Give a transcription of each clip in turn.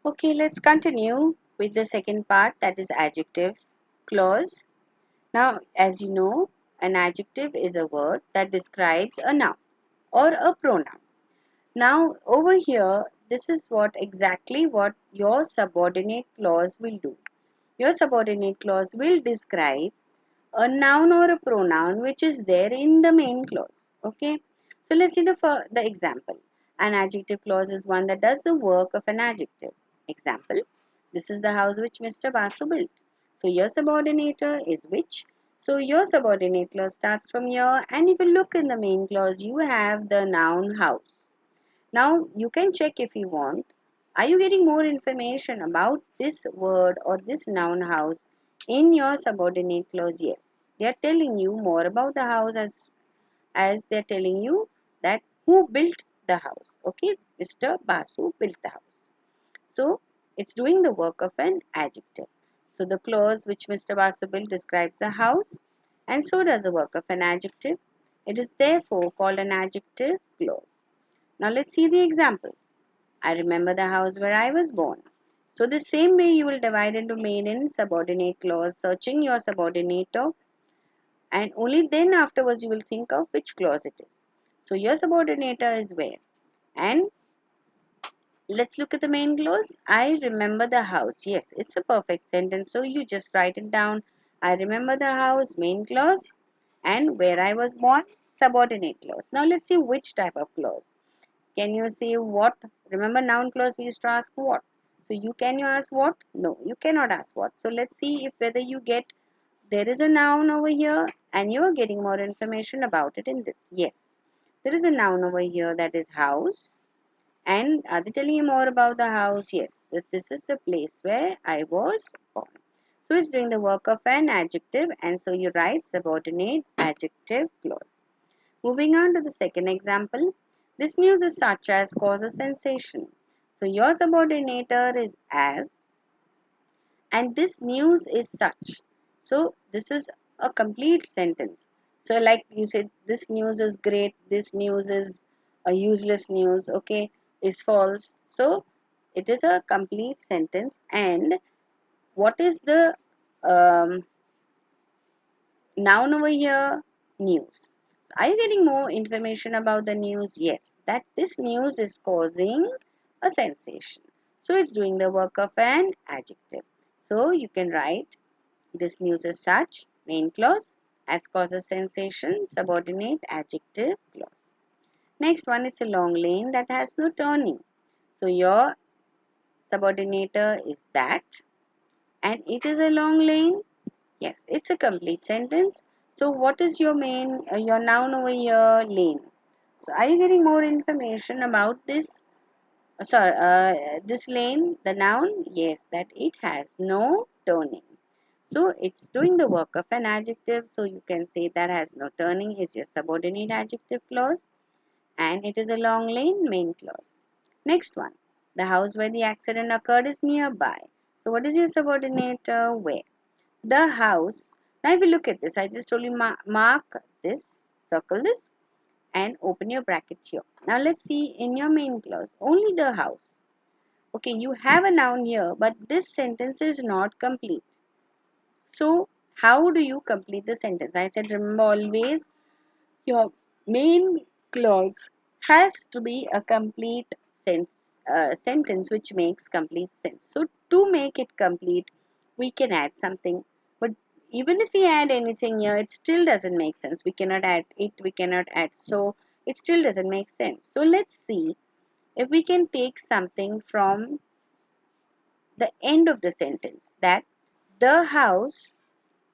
Okay, let's continue with the second part, that is adjective clause. Now, as you know, an adjective is a word that describes a noun or a pronoun. Now, over here, this is what your subordinate clause will do. Your subordinate clause will describe a noun or a pronoun which is there in the main clause. Okay, so let's see the example. An adjective clause is one that does the work of an adjective. Example: this is the house which Mr. Basu built. So your subordinator is which. So your subordinate clause starts from here, and if you look in the main clause, you have the noun house. Now you can check if you want. Are you getting more information about this word or this noun house in your subordinate clause? Yes. They are telling you more about the house as they are telling you that who built the house. Okay, Mr. Basu built the house. So it's doing the work of an adjective. So the clause which Mr. Basu built describes the house, and so does the work of an adjective. It is therefore called an adjective clause. Now let's see the examples. I remember the house where I was born. So the same way you will divide into main and subordinate clause, searching your subordinator, and only then afterwards you will think of which clause it is. So your subordinator is where? And let's look at the main clause. I remember the house. Yes, it's a perfect sentence. So you just write it down. I remember the house, main clause, and where I was born, subordinate clause. Now let's see which type of clause. Can you say what? Remember noun clause we used to ask what. So can you ask what? No, you cannot ask what. So let's see if whether you get there is a noun over here and you are getting more information about it in this. Yes, there is a noun over here that is house. And are they telling you more about the house? Yes, that this is the place where I was born. So it's doing the work of an adjective, and so you write subordinate adjective clause. Moving on to the second example, this news is such as cause a sensation. So your subordinator is as, and this news is such. So this is a complete sentence. So like you said, this news is great, this news is a useless news, okay, is false. So it is a complete sentence. And what is the um, noun over here? News. Are you getting more information about the news? Yes, that this news is causing a sensation. So it's doing the work of an adjective. So you can write this news is such, main clause, as causes sensation, subordinate adjective clause. Next one, it's a long lane that has no turning. So your subordinator is that, and it is a long lane. Yes, it's a complete sentence. So what is your noun over here? Lane. So are you getting more information about this? This lane, the noun? Yes, that it has no turning. So it's doing the work of an adjective. So you can say that has no turning is your subordinate adjective clause, and it is a long lane, main clause. Next one, the house where the accident occurred is nearby. So what is your subordinate where? The house. Now if you look at this, I just told you mark this, circle this, and open your bracket here. Now let's see in your main clause, only the house. Okay, you have a noun here, but this sentence is not complete. So how do you complete the sentence? I said remember always your main clause has to be a complete sentence which makes complete sense. So to make it complete, we can add something. But even if we add anything here, it still doesn't make sense. We cannot add it, we cannot add so. It still doesn't make sense. So let's see if we can take something from the end of the sentence, that the house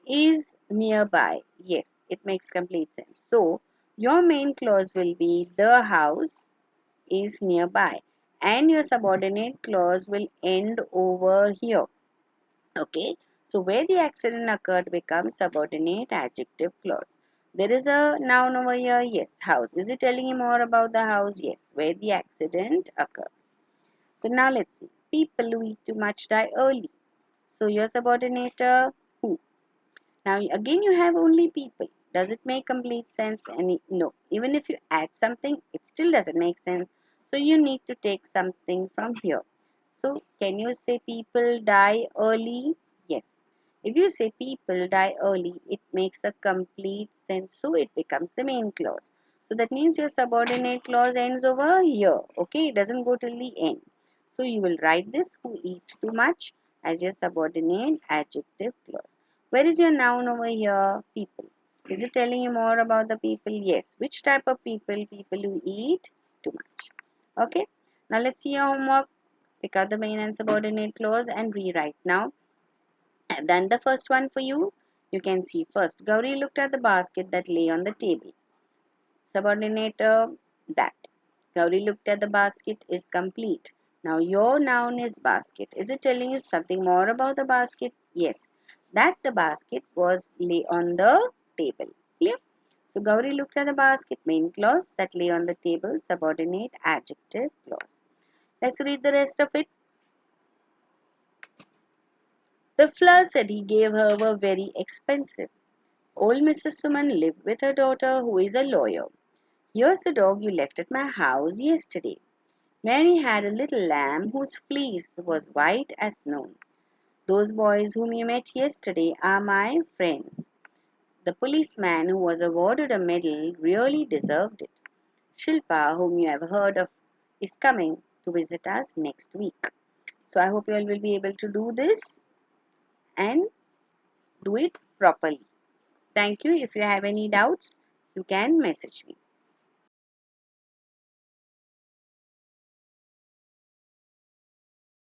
is nearby. Yes, it makes complete sense. So your main clause will be the house is nearby, and your subordinate clause will end over here. Okay, so where the accident occurred becomes subordinate adjective clause. There is a noun over here. Yes, house. Is it telling you more about the house? Yes, where the accident occurred. So now let's see. People who eat too much die early. So your subordinator who? Now again you have only people. Does it make complete sense? No. Even if you add something, it still doesn't make sense. So you need to take something from here. So, can you say people die early? Yes. If you say people die early, it makes a complete sense. So, it becomes the main clause. So, that means your subordinate clause ends over here. Okay, it doesn't go till the end. So, you will write this who eats too much as your subordinate adjective clause. Where is your noun over here? People. Is it telling you more about the people? Yes. Which type of people? People who eat too much. Okay. Now let's see your homework. Pick out the main and subordinate clause and rewrite. Now, I've done the first one for you. You can see first, Gauri looked at the basket that lay on the table. Subordinate that. Gauri looked at the basket is complete. Now, your noun is basket. Is it telling you something more about the basket? Yes. That the basket was lay on the table. Clear? So, Gauri looked at the basket, main clause that lay on the table, subordinate adjective clause. Let's read the rest of it. The flowers that he gave her were very expensive. Old Mrs. Suman lived with her daughter, who is a lawyer. Here's the dog you left at my house yesterday. Mary had a little lamb whose fleece was white as snow. Those boys whom you met yesterday are my friends. The policeman who was awarded a medal really deserved it. Shilpa, whom you have heard of, is coming to visit us next week. So I hope you all will be able to do this and do it properly. Thank you. If you have any doubts, you can message me.